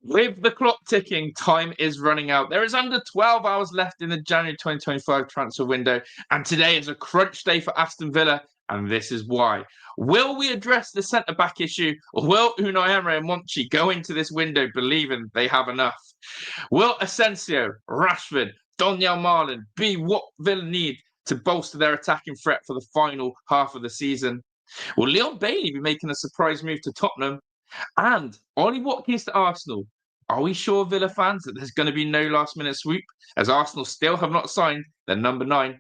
With the clock ticking, time is running out. There is under 12 hours left in the January 2025 transfer window, and today is a crunch day for Aston Villa, and this is why. Will we address the centre-back issue, or will Unai Emery and Monchi go into this window believing they have enough? Will Asensio, Rashford, Donyell Marlin be what Villa need to bolster their attacking threat for the final half of the season? Will Leon Bailey be making a surprise move to Tottenham? And Ollie Watkins to Arsenal. Are we sure, Villa fans, that there's going to be no last minute swoop, as Arsenal still have not signed their number 9?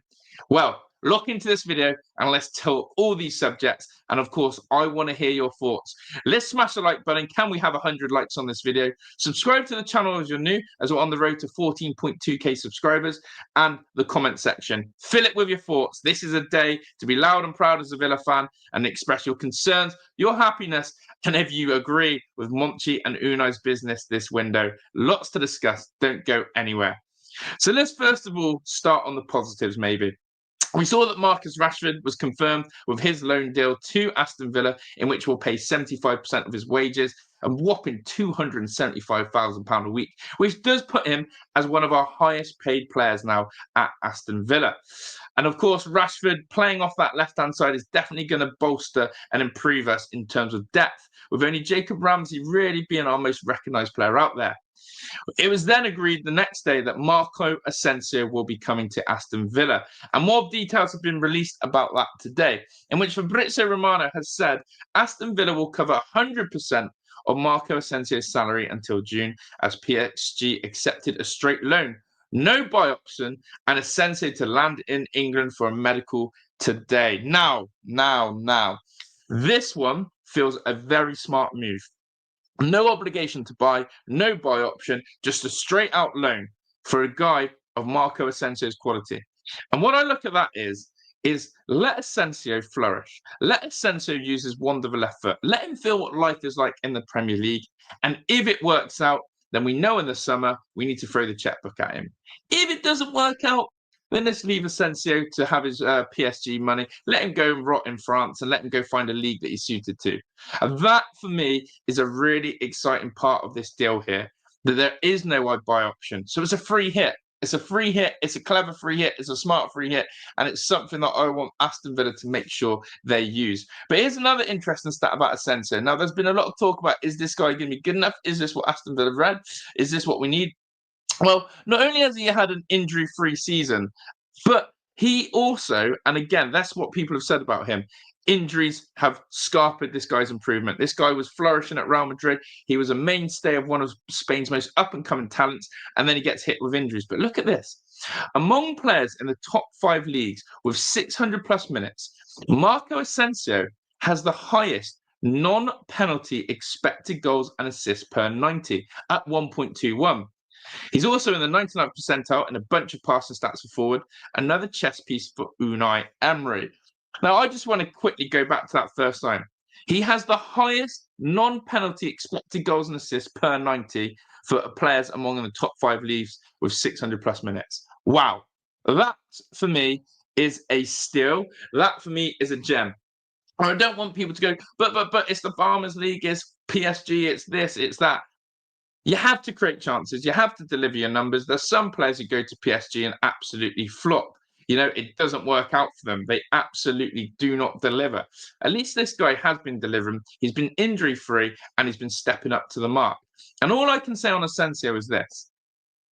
Well, look into this video and let's talk all these subjects. And of course, I want to hear your thoughts. Let's smash the like button. Can we have 100 likes on this video? Subscribe to the channel as you're new, as we're on the road to 14.2k subscribers. And the comment section. Fill it with your thoughts. This is a day to be loud and proud as a Villa fan and express your concerns, your happiness, and if you agree with Monchi and Unai's business this window. Lots to discuss. Don't go anywhere. So let's first of all start on the positives, maybe. We saw that Marcus Rashford was confirmed with his loan deal to Aston Villa, in which we'll pay 75% of his wages, a whopping £275,000 a week, which does put him as one of our highest paid players now at Aston Villa. And of course, Rashford playing off that left-hand side is definitely going to bolster and improve us in terms of depth, with only Jacob Ramsey really being our most recognised player out there. It was then agreed the next day that Marco Asensio will be coming to Aston Villa. And more details have been released about that today, in which Fabrizio Romano has said Aston Villa will cover 100% of Marco Asensio's salary until June, as PSG accepted a straight loan, no buy option, and Asensio to land in England for a medical today. Now, this one feels a very smart move. No obligation to buy, no buy option, just a straight out loan for a guy of Marco Asensio's quality. And what I look at that is let Asensio flourish. Let Asensio use his wonderful left foot. Let him feel what life is like in the Premier League. And if it works out, then we know in the summer we need to throw the checkbook at him. If it doesn't work out, then let's leave Asensio to have his PSG money. Let him go and rot in France and let him go find a league that he's suited to. And that, for me, is a really exciting part of this deal here, that there is no I buy option. So it's a free hit. It's a free hit. It's a clever free hit. It's a smart free hit. And it's something that I want Aston Villa to make sure they use. But here's another interesting stat about Asensio. Now, there's been a lot of talk about, is this guy going to be good enough? Is this what Aston Villa read? Is this what we need? Well, not only has he had an injury-free season, but he also, and again, that's what people have said about him, injuries have scarpered this guy's improvement. This guy was flourishing at Real Madrid. He was a mainstay of one of Spain's most up-and-coming talents, and then he gets hit with injuries. But look at this. Among players in the top 5 leagues with 600-plus minutes, Marco Asensio has the highest non-penalty expected goals and assists per 90 at 1.21. He's also in the 99th percentile in a bunch of passing stats for forward, another chess piece for Unai Emery. Now, I just want to quickly go back to that first line. He has the highest non-penalty expected goals and assists per 90 for players among the top 5 leagues with 600-plus minutes. Wow. That, for me, is a steal. That, for me, is a gem. I don't want people to go, but it's the Farmers League, it's PSG, it's this, it's that. You have to create chances. You have to deliver your numbers. There's some players who go to PSG and absolutely flop. You know, it doesn't work out for them. They absolutely do not deliver. At least this guy has been delivering. He's been injury-free and he's been stepping up to the mark. And all I can say on Asensio is this.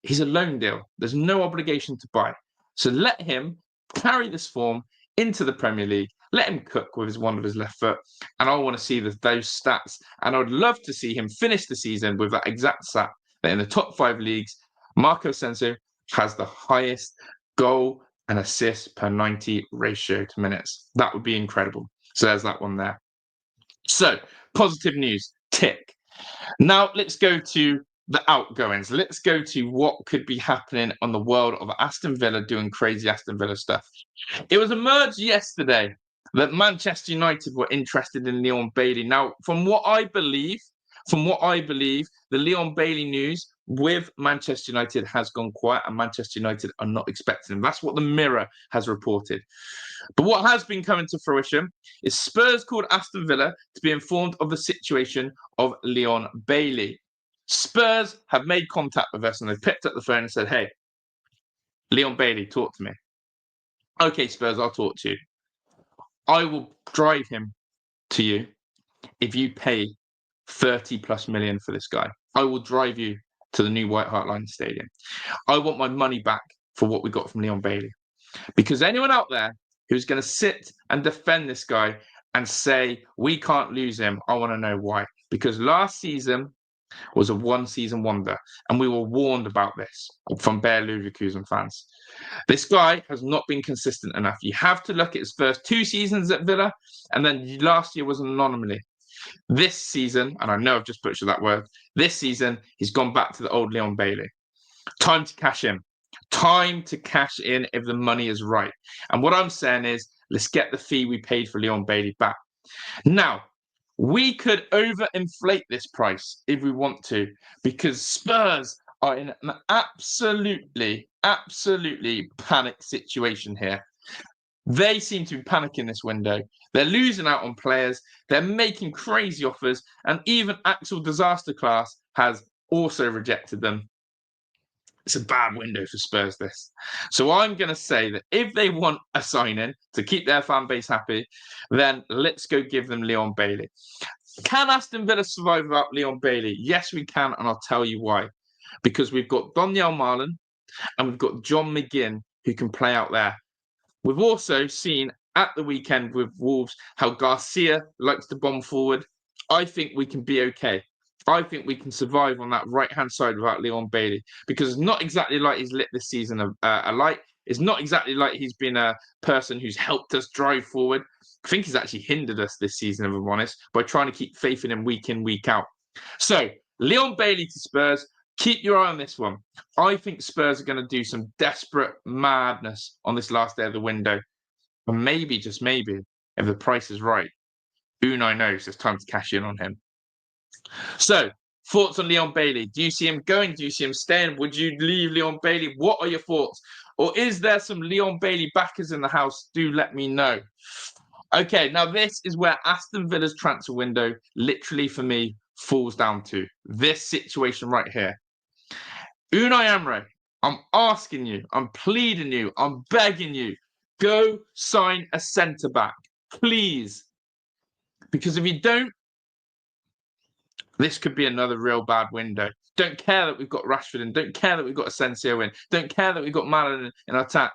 He's a loan deal. There's no obligation to buy. So let him carry this form into the Premier League. Let him cook with one of his left foot. And I want to see those stats. And I would love to see him finish the season with that exact stat that in the top 5 leagues, Marco Asensio has the highest goal and assist per 90 ratio to minutes. That would be incredible. So there's that one there. So positive news, tick. Now let's go to the outgoings. Let's go to what could be happening on the world of Aston Villa doing crazy Aston Villa stuff. It was emerged yesterday that Manchester United were interested in Leon Bailey. Now, from what I believe, the Leon Bailey news with Manchester United has gone quiet and Manchester United are not expecting him. That's what the Mirror has reported. But what has been coming to fruition is Spurs called Aston Villa to be informed of the situation of Leon Bailey. Spurs have made contact with us and they've picked up the phone and said, hey, Leon Bailey, talk to me. Okay, Spurs, I'll talk to you. I will drive him to you if you pay 30 plus million for this guy. I will drive you to the new White Hart Lane Stadium. I want my money back for what we got from Leon Bailey. Because anyone out there who's going to sit and defend this guy and say, we can't lose him, I want to know why. Because last season was a one-season wonder, and we were warned about this from Bayer Leverkusen fans. This guy has not been consistent enough. You have to look at his first 2 seasons at Villa, and then last year was an anomaly. This season, and I know I've just butchered that word, this season, he's gone back to the old Leon Bailey. Time to cash in. Time to cash in if the money is right. And what I'm saying is, let's get the fee we paid for Leon Bailey back. Now, we could overinflate this price if we want to, because Spurs are in an absolutely panic situation here. They seem to be panicking this window. They're losing out on players. They're making crazy offers. And even Axel Disaster Class has also rejected them. It's a bad window for Spurs, this. So I'm going to say that if they want a signing to keep their fan base happy, then let's go give them Leon Bailey. Can Aston Villa survive without Leon Bailey? Yes, we can, and I'll tell you why. Because we've got Donyell Marlon and we've got John McGinn who can play out there. We've also seen at the weekend with Wolves how Garcia likes to bomb forward. I think we can be okay. I think we can survive on that right-hand side without Leon Bailey, because it's not exactly like he's lit this season a light. It's not exactly like he's been a person who's helped us drive forward. I think he's actually hindered us this season, if I'm honest, by trying to keep faith in him week in, week out. So, Leon Bailey to Spurs. Keep your eye on this one. I think Spurs are going to do some desperate madness on this last day of the window. And maybe, just maybe, if the price is right, Unai knows it's time to cash in on him. So, thoughts on Leon Bailey? Do you see him going? Do you see him staying? Would you leave Leon Bailey? What are your thoughts? Or is there some Leon Bailey backers in the house? Do let me know. Okay, now this is where Aston Villa's transfer window, literally for me, falls down to. This situation right here. Unai Emery, I'm asking you, I'm pleading you, I'm begging you, go sign a centre-back, please. Because if you don't, this could be another real bad window. Don't care that we've got Rashford in, don't care that we've got Asensio in, don't care that we've got Malin in our attack.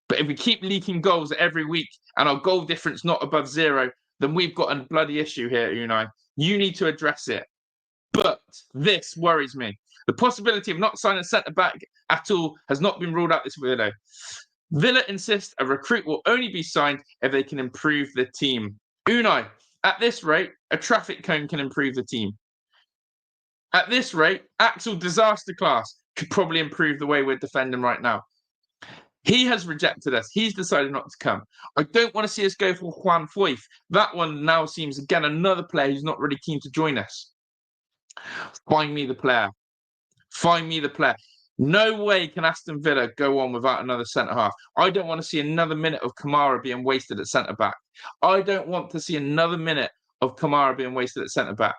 But if we keep leaking goals every week and our goal difference not above 0, then we've got a bloody issue here, Unai. You need to address it. But this worries me. The possibility of not signing a centre-back at all has not been ruled out this window. Villa insist a recruit will only be signed if they can improve the team. Unai, at this rate, a traffic cone can improve the team. At this rate, Axel Disaster Class could probably improve the way we're defending right now. He has rejected us. He's decided not to come. I don't want to see us go for Juan Foyth. That one now seems, again, another player who's not really keen to join us. Find me the player. Find me the player. No way can Aston Villa go on without another centre-half. I don't want to see another minute of Kamara being wasted at centre-back. I don't want to see another minute of Kamara being wasted at centre-back.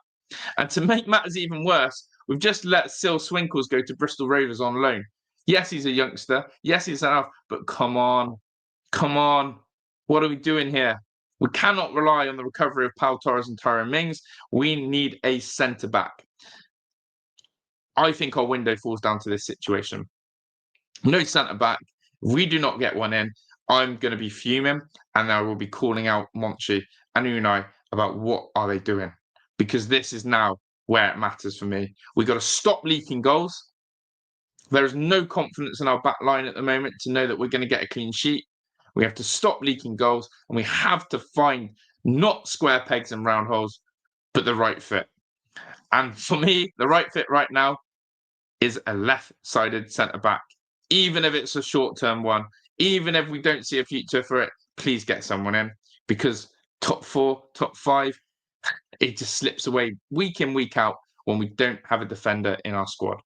And to make matters even worse, we've just let Sil Swinkles go to Bristol Rovers on loan. Yes, he's a youngster. Yes, he's an half. But come on. Come on. What are we doing here? We cannot rely on the recovery of Pau Torres and Tyrone Mings. We need a centre-back. I think our window falls down to this situation. No centre-back. If we do not get one in, I'm going to be fuming, and I will be calling out Monchi and Unai about what are they doing. Because this is now where it matters for me. We've got to stop leaking goals. There is no confidence in our back line at the moment to know that we're going to get a clean sheet. We have to stop leaking goals, and we have to find not square pegs and round holes, but the right fit. And for me, the right fit right now is a left-sided centre-back. Even if it's a short-term one, even if we don't see a future for it, please get someone in. Because top 4, top 5, it just slips away week in, week out when we don't have a defender in our squad.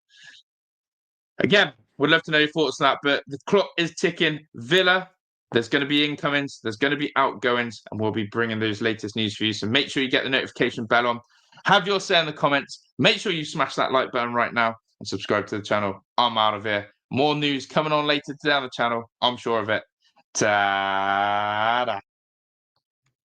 Again, would love to know your thoughts on that, but the clock is ticking. Villa, there's going to be incomings, there's going to be outgoings, and we'll be bringing those latest news for you. So make sure you get the notification bell on. Have your say in the comments. Make sure you smash that like button right now and subscribe to the channel. I'm out of here. More news coming on later today on the channel. I'm sure of it. Ta-da.